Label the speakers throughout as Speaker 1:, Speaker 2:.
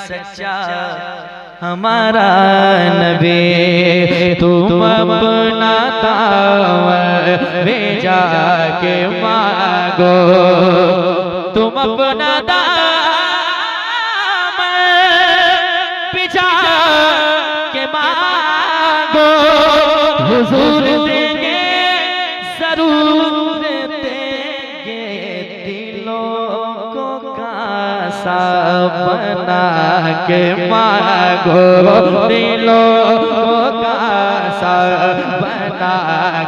Speaker 1: सच्चा हमारा नबी, तुम अपना दामन भेजा के मांगो, तुम अपना दामन भेजा के मांगो, हुजूर देंगे जरूर देंगे, दिलों को कासा बना के मांगो, दिलों को कासा बना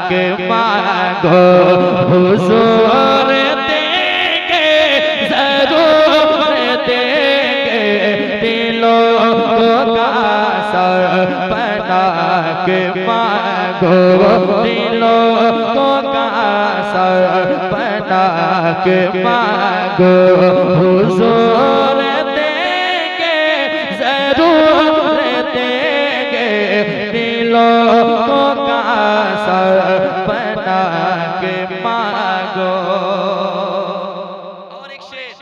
Speaker 1: के मांगो, हुजूर देंगे जरूर देंगे, दिलों को कासा बना के मांगो, दिलों को कासा बना के मांगो, हुजूर देंगे जरूर देंगे, दिलों को कासा बना के मांगो। और एक शेर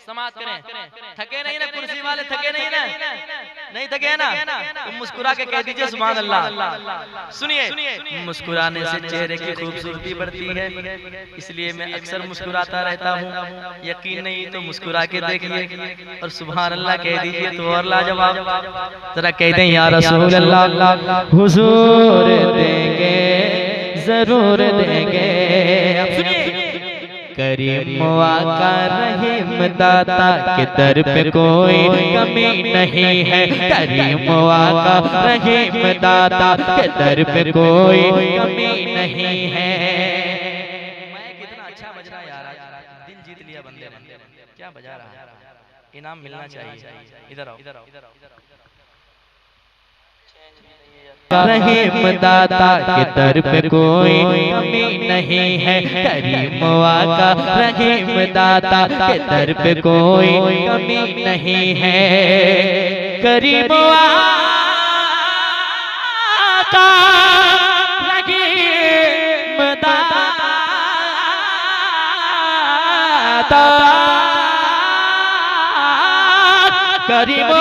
Speaker 1: समाप्त करें। थके नहीं ना कुर्सी वाले, थके नहीं ना, नहीं थके ना, तुम मुस्कुरा के कह दीजिए सुभान अल्लाह। सुनिए, मुस्कुराने से चेहरे की खूबसूरती बढ़ती है, इसलिए मैं अक्सर मुस्कुराता रहता हूँ। यकीन नहीं तो मुस्कुरा के देखिए और सुभान अल्लाह कह दीजिए तो और लाजवाब। जरा कहते हैं या रसूल अल्लाह, हुजूर देंगे जरूर देंगे। करीम आका रहीम दाता के दर पे कोई कमी नहीं है, करीम आका रहीम दाता के दर पे कोई कमी नहीं है। मैं कितना अच्छा बज रहा यार, दिल जीत लिया बंदे ने, क्या बजा रहा, इनाम मिलना चाहिए। इधर आओ, इधर आओ। रहीम दाता के दर पे कोई कमी नहीं है, करीम आका रहीम दाता के दर पे कोई कमी नहीं है, करीम आका रहीम दाता, करीम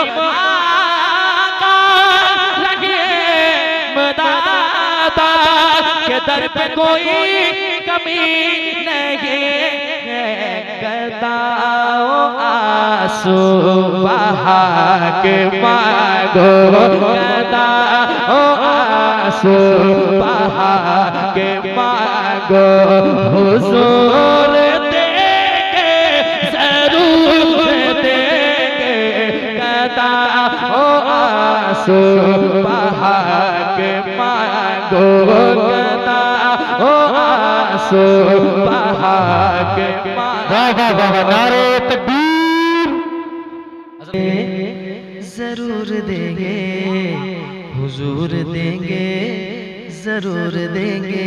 Speaker 1: के दर पे कोई कमी नहीं है, गदाओ आंसू बहा के मांगो, गदाओ आंसू बहा के मांगो, हुजूर देंगे जरूर देंगे, गदाओ आंसू बहा के मांगो, गदाओ आंसू बहा के मांगो। नारे तकबीर। जरूर देंगे हुजूर देंगे जरूर देंगे,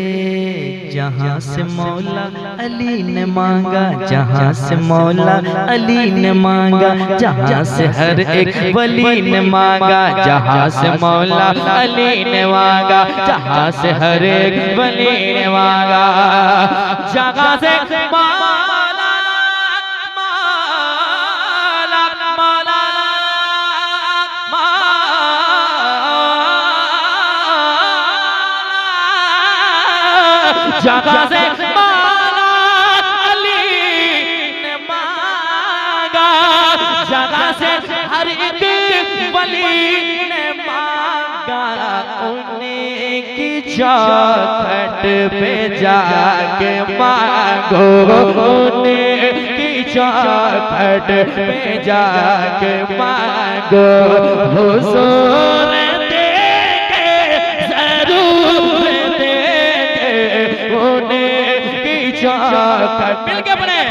Speaker 1: जहाँ से मौला अली ने मांगा, जहाँ से मौला अली ने मांगा, जहाँ से हर एक वली ने मांगा, जहाँ से मौला अली ने मांगा, जहाँ से हर एक वली ने मांगा, जहाँ से जगह से मौला अली ने मांगा, जगह से हर एक वली ने मांगा, उन्हीं की चौखट पे जाके मांगो, उन्हीं की चौखट पे जाके मांगो, हुजूर मिल के बने,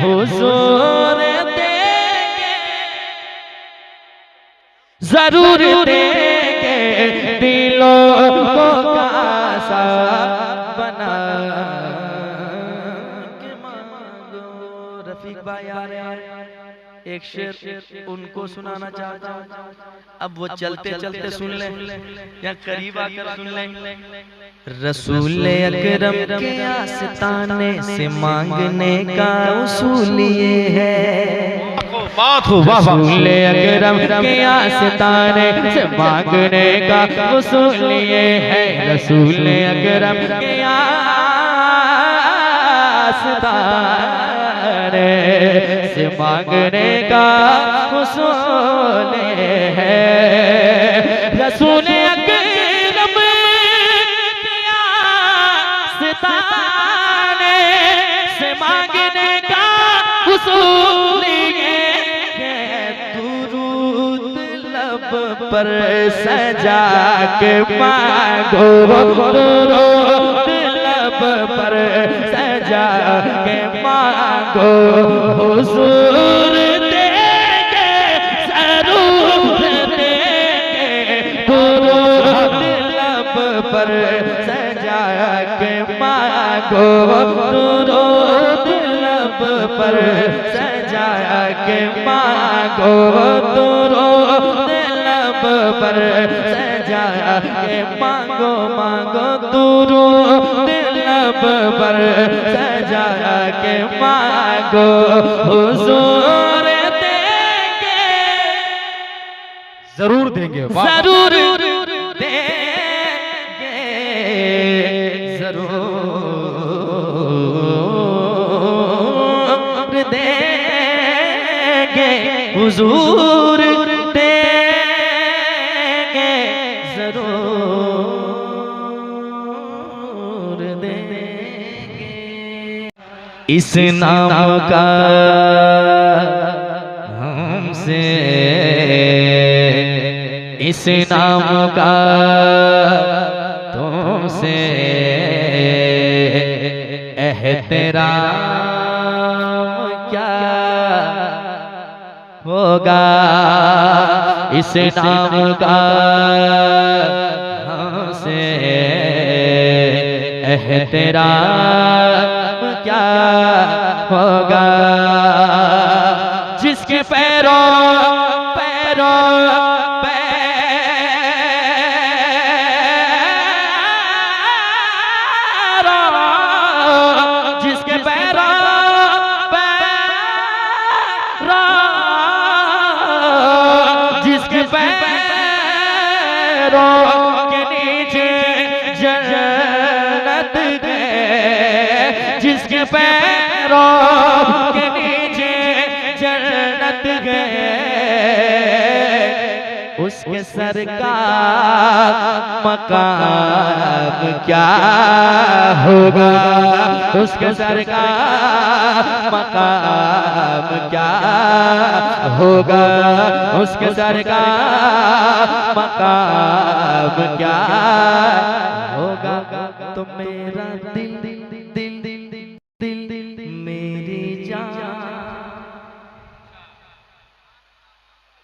Speaker 1: हुजूर देंगे जरूर देंगे, दिलों को कासा बना के मांगो। रफीक भाई आ रहे हैं, एक शेर उनको सुनाना चाहता हूँ। अब वो चलते चलते सुन लें या करीब आकर सुन लें। रसूल अकरम के आस्ताने से मांगने का उसूल ये है,
Speaker 2: बात हो
Speaker 3: रसूल अकरम के आस्ताने से मांगने का उसूल ये है, रसूल अकरम के आस्ताने से मांगने का उसूल ये है, रसूल अकरम के आस्ताने से मांगने का उसूल पर सजा के मांगो, दुरूद लब पर सजा के मांगो, हुजूर देंगे ज़रूर देंगे, दुरूद लब पर सजा के मांगो, दुरूद लब पर सजा के मांगो, दुरूद पर सजा के मांगो, मांगो दुरूद लब पर सजा के मांगो, हुजूर देंगे
Speaker 2: जरूर देंगे,
Speaker 3: जरूर देंगे, जरूर देंगे, हुजूर इस नाम का हमसे, इस नाम का तुमसे एहतराम क्या होगा, इस नाम का हमसे एहतराम क्या होगा, जिसके पैरों पैरों पैरों, जिसके पैरों पैरों, जिसके पैरों के नीचे जन्नत है, जिसके पैरों के नीचे जन्नत गए, उसके सर का मकाम क्या होगा, उसके सर का मकाम क्या होगा, उसके सर का मकाम क्या होगा, तो मेरा दिल दिल मेरी जान।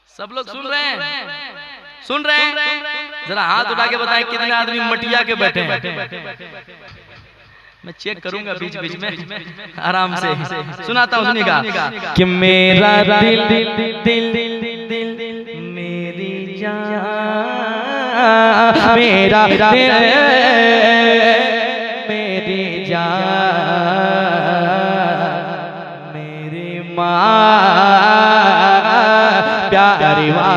Speaker 1: सब लोग सुन रहे हैं, सुन रहे हैं? जरा हाथ उठा के बताएं कितने आदमी मटिया के बैठे हैं। मैं चेक करूंगा बीच बीच में आराम से। सुनाता हूँ, सुनिएगा
Speaker 3: कि मेरा दिल दिल मेरी जान, मेरा दिल मेरी जान, मेरी माँ प्यारी माँ,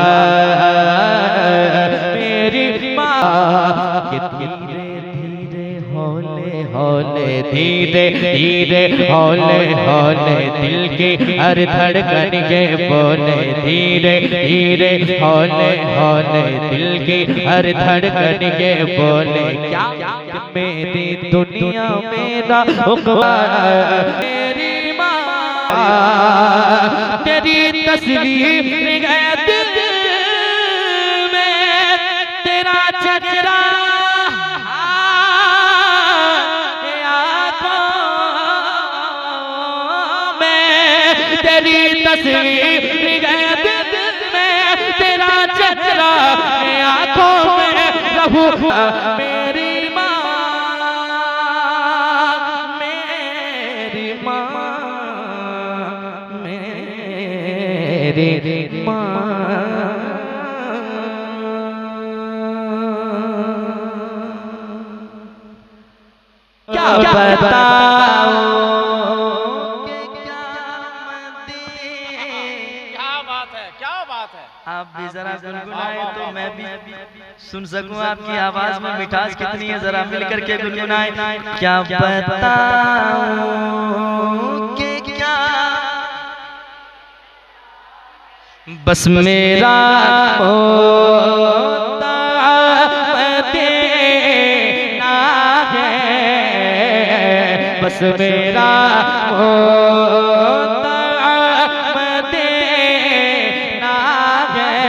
Speaker 3: मेरी माँ कि धीरे धीरे हौले हौले, धीरे धीरे हौले हौले दिल की हर धड़कन के बोले, धीरे धीरे हौले हौले दिल की हर धड़कन के बोले, क्या मेरी दुनिया मेरा हुक्म, मेरी माँ तेरी तस्वीर गया दिल में, तेरा चेहरा तेरी तस्वीर गया दिल में, तेरा चेहरा आँखों में रहूं, मेरी माँ मेरी माँ मेरी माँ। क्या बताऊं कि क्या
Speaker 1: आप भी जरा गुनगुनाए तो मैं भी सुन सकूं आपकी आवाज में मिठास कितनी है, जरा मिल करके गुनगुनाए। क्या बताऊं कि क्या
Speaker 3: बस मेरा होता मदीना है, बस मेरा होता मदीना है।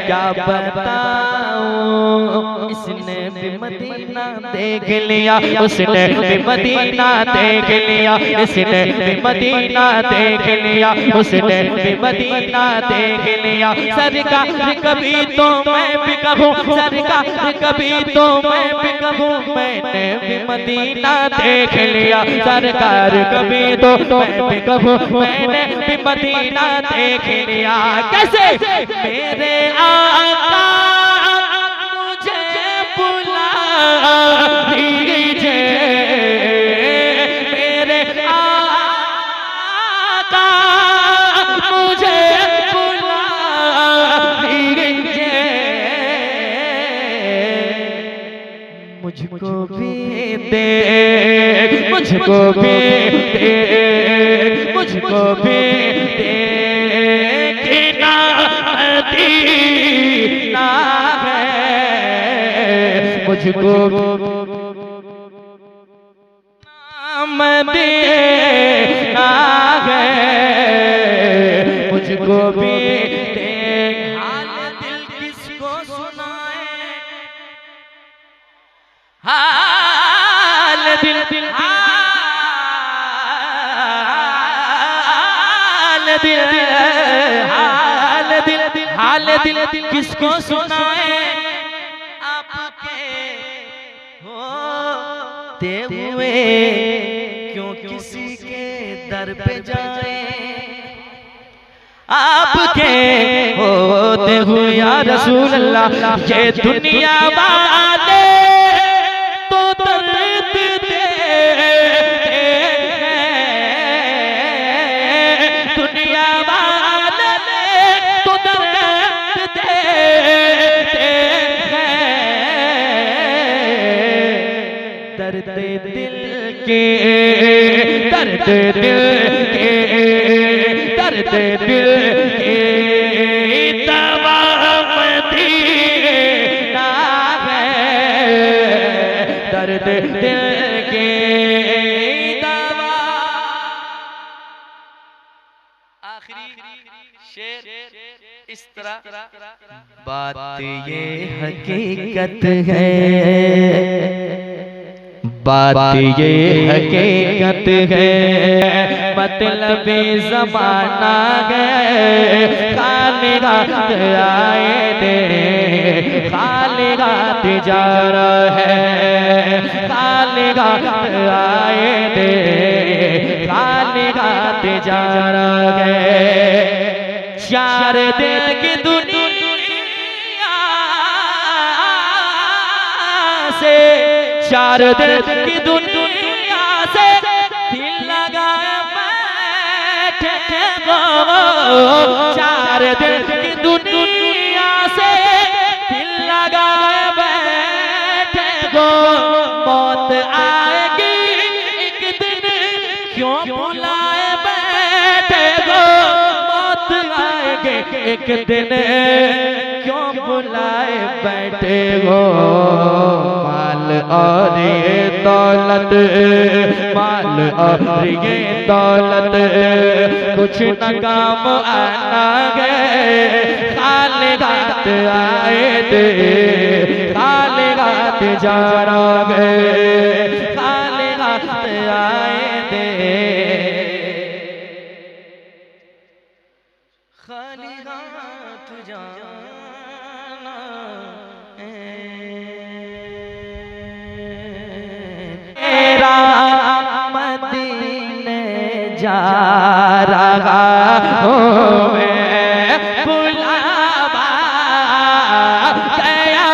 Speaker 3: क्या बताऊं इसने भी मदीना देख लिया, उसने भी मदीना देख लिया, इसने भी मदीना देख लिया, उसने भी मदीना देख लिया। सरकार कभी तो मैं भी कहूँ, सरकार कभी तो मैं भी कहूँ, मैंने भी मदीना देख लिया। सरकार कभी तो मैं भी कहूँ, मैंने भी मदीना देख लिया। कैसे मेरे आका मुझे बुला दीजिए, मेरे आका मुझे बुला दीजिए। मुझको भी दे, मुझको भी दे, मुझको भी दे कि ना मदीना है। मुझको मदीना है, मुझको भी दे।
Speaker 1: हाल दिल किसको सुनाए, हाल दिल हाल दिल किसको सुनाए, आपके होते हुए क्यों किसी के दर पे जाए।
Speaker 3: आपके होते हुए या रसूल अल्लाह, ये दुनिया वाले तो दर्द दे हैं, दुनिया वाले तो दर्द देते हैं। दर्द दिल के, दर्द दिल के, दर्द दिल के दवा मदीना है, दर्द दिल के दवा।
Speaker 1: आखिरी शेर इस तरह,
Speaker 3: बात ये हकीकत है, बात ये हकीकत है, मतलब ज़माना है। खालिगात आए दे, खालिगात जा रहा है, खालिगात आए दे, खालिगात जा रहा है। चार दिन की दुनिया से, चार दिन की दुनिया से दिल लगा बैठे गो। चार दिन की दुनिया से दिल लगा बैठे गो। मौत आएगी एक दिन क्यों बुलाए बैठे गो। मौत आएगी एक दिन क्यों बुलाए बैठे गो। माल और ये दौलत, माल और ये दौलत कुछ न काम आना गए। खालिगात आए दे, खालिगात जा गए, खालिगात आए दे।
Speaker 1: खालिगात जाना
Speaker 3: मेरा मदीने जा रहा हूँ मैं, बुलावा गया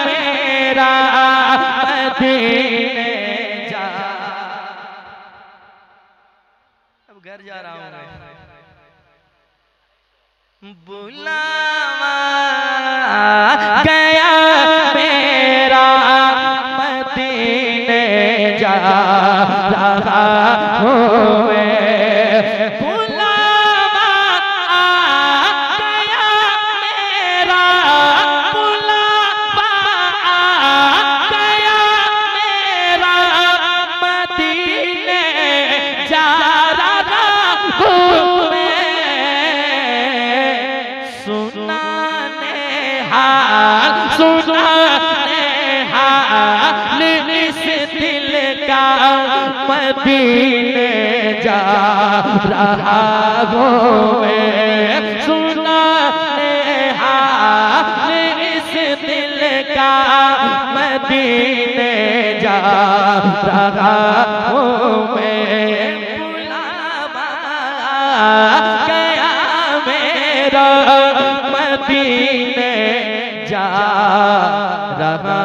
Speaker 3: मेरा मदीने जा।
Speaker 1: अब घर जा रहा हूँ मैं, बुलावा
Speaker 3: गया मेरा मदीने जा रहा हूँ मैं, बुलावा आ गया मेरा, बुलावा आ गया मेरा, मदीने जा रहा हूँ मैं, सुनाने हाल इस दिल का, मदीने जा रहा हूँ मैं, सुनाने हाल इस दिल का, मदीने जा रहा हूँ मैं, बुलावा गया मेरा, मदीने जा रहा